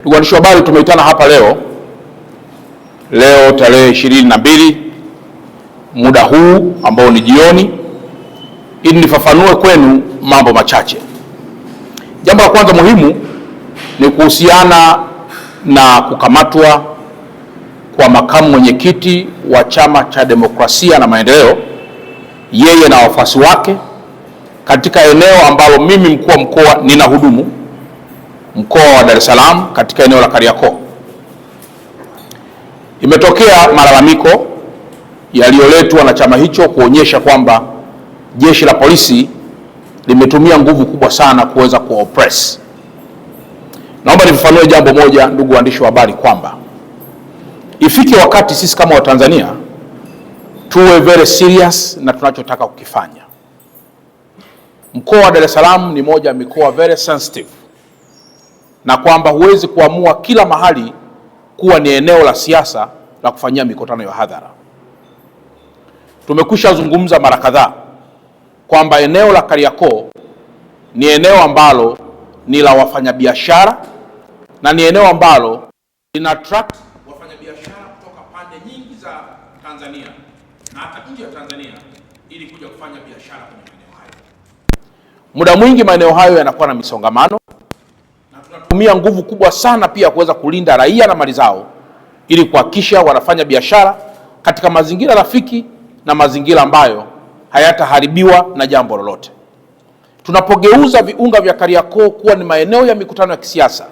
Ndugu waandishi wa habari, tumeitana hapa leo tarehe 22 muda huu ambao ni jioni, ili nifafanue kwenu mambo machache. Jambo la kwanza muhimu ni kuhusiana na kukamatwa kwa makamu mwenyekiti wa Chama cha Demokrasia na Maendeleo, yeye na wafuasi wake, katika eneo ambalo mimi mkuu wa mkoa ninahudumu, mkoa wa Dar es Salaam, katika eneo la Kariakoo. Imetokea malalamiko yaliyoletwa na chama hicho kuonyesha kwamba jeshi la polisi limetumia nguvu kubwa sana kuweza kuoppress. Naomba nifafanue jambo moja, ndugu waandishi wa habari, kwamba ifike wakati sisi kama Watanzania tuwe very serious na tunachotaka kukifanya. Mkoa wa Dar es Salaam ni moja ya mikoa very sensitive, na kwamba huwezi kuamua kila mahali kuwa ni eneo la siasa la kufanyia mikutano ya hadhara. Tumekwisha zungumza mara kadhaa kwamba eneo la Kariakoo ni eneo ambalo ni la wafanyabiashara na ni eneo ambalo lina attract wafanyabiashara kutoka pande nyingi za Tanzania na hata nje ya Tanzania ili kuja kufanya biashara kwenye maeneo hayo. Muda mwingi maeneo hayo yanakuwa na misongamano, na tunatumia nguvu kubwa sana pia kuweza kulinda raia na mali zao ili kuhakikisha wanafanya biashara katika mazingira rafiki na mazingira ambayo hayataharibiwa na jambo lolote. Tunapogeuza viunga vya Kariakoo kuwa ni maeneo ya mikutano ya kisiasa,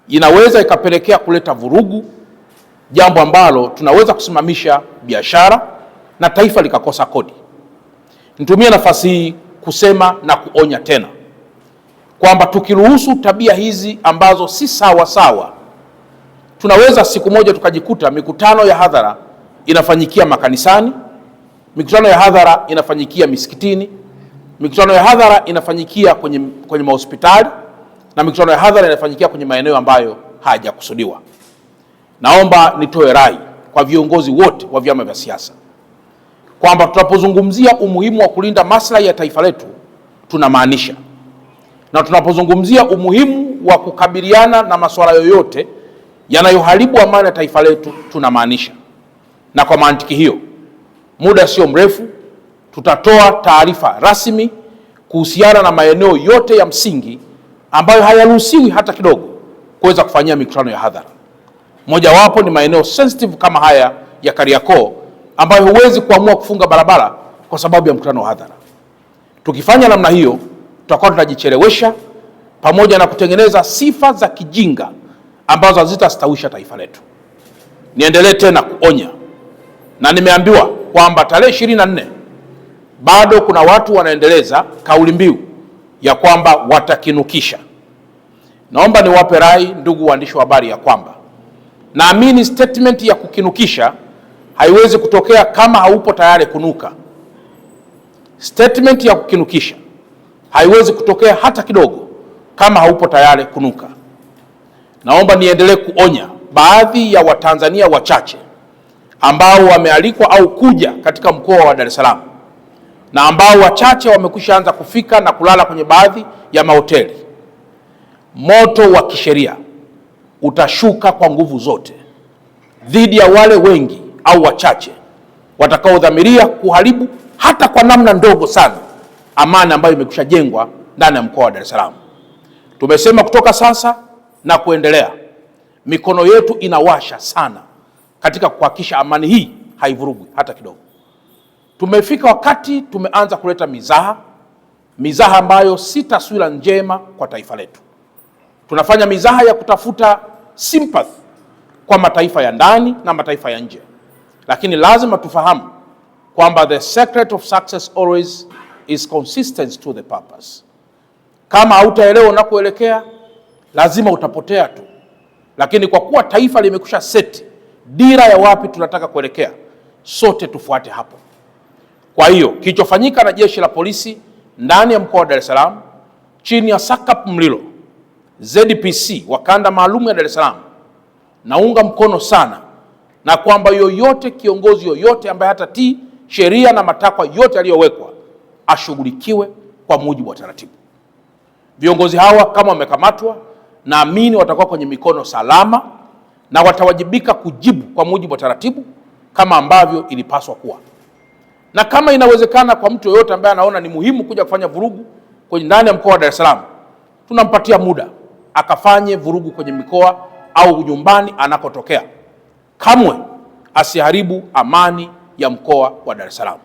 inaweza ikapelekea kuleta vurugu, jambo ambalo tunaweza kusimamisha biashara na taifa likakosa kodi. Nitumie nafasi hii kusema na kuonya tena kwamba tukiruhusu tabia hizi ambazo si sawa, tunaweza siku moja tukajikuta mikutano ya hadhara inafanyikia makanisani, mikutano ya hadhara inafanyikia misikitini, mikutano ya hadhara inafanyikia kwenye mahospitali, na mikutano ya hadhara inafanyikia kwenye maeneo ambayo hayajakusudiwa. Naomba nitoe rai kwa viongozi wote wa vyama vya siasa kwamba tunapozungumzia umuhimu wa kulinda maslahi ya taifa letu tunamaanisha, na tunapozungumzia umuhimu wa kukabiliana na masuala yoyote yanayoharibu amani ya taifa letu tunamaanisha. Na kwa mantiki hiyo, muda sio mrefu tutatoa taarifa rasmi kuhusiana na maeneo yote ya msingi ambayo hayaruhusiwi hata kidogo kuweza kufanyia mikutano ya hadhara. Mojawapo ni maeneo sensitive kama haya ya Kariakoo, ambayo huwezi kuamua kufunga barabara kwa sababu ya mkutano wa hadhara. Tukifanya namna hiyo, tutakuwa tunajichelewesha pamoja na kutengeneza sifa za kijinga ambazo hazitastawisha taifa letu. Niendelee tena kuonya, na nimeambiwa kwamba tarehe 24 bado kuna watu wanaendeleza kauli mbiu ya kwamba watakinukisha. Naomba niwape rai, ndugu waandishi wa habari, ya kwamba naamini statement ya kukinukisha haiwezi kutokea kama haupo tayari kunuka. Statement ya kukinukisha haiwezi kutokea hata kidogo kama haupo tayari kunuka. Naomba niendelee kuonya baadhi ya Watanzania wachache ambao wamealikwa au kuja katika mkoa wa Dar es Salaam, na ambao wachache wamekwisha anza kufika na kulala kwenye baadhi ya mahoteli. Moto wa kisheria utashuka kwa nguvu zote dhidi ya wale wengi au wachache watakaodhamiria kuharibu hata kwa namna ndogo sana amani ambayo imekwisha jengwa ndani ya mkoa wa Dar es Salaam. Tumesema kutoka sasa na kuendelea, mikono yetu inawasha sana katika kuhakikisha amani hii haivurugwi hata kidogo. Tumefika wakati tumeanza kuleta mizaha ambayo si taswira njema kwa taifa letu. Tunafanya mizaha ya kutafuta sympathy kwa mataifa ya ndani na mataifa ya nje, lakini lazima tufahamu kwamba the secret of success always is consistency to the purpose. Kama hautaelewa unakoelekea, lazima utapotea tu. Lakini kwa kuwa taifa limekwisha seti dira ya wapi tunataka kuelekea, sote tufuate hapo. Kwa hiyo kilichofanyika na jeshi la polisi ndani ya mkoa wa Dar es Salaam chini ya SACP Mlilo, ZPC wa kanda maalum ya Dar es Salaam, naunga mkono sana, na kwamba kiongozi yoyote ambaye hatatii sheria na matakwa yote yaliyowekwa ashughulikiwe kwa mujibu wa taratibu. Viongozi hawa kama wamekamatwa naamini watakuwa kwenye mikono salama na watawajibika kujibu kwa mujibu wa taratibu kama ambavyo ilipaswa kuwa. Na kama inawezekana kwa mtu yoyote ambaye anaona ni muhimu kuja kufanya vurugu kwenye ndani ya mkoa wa Dar es Salaam, tunampatia muda akafanye vurugu kwenye mikoa au nyumbani anakotokea. Kamwe asiharibu amani ya mkoa wa Dar es Salaam.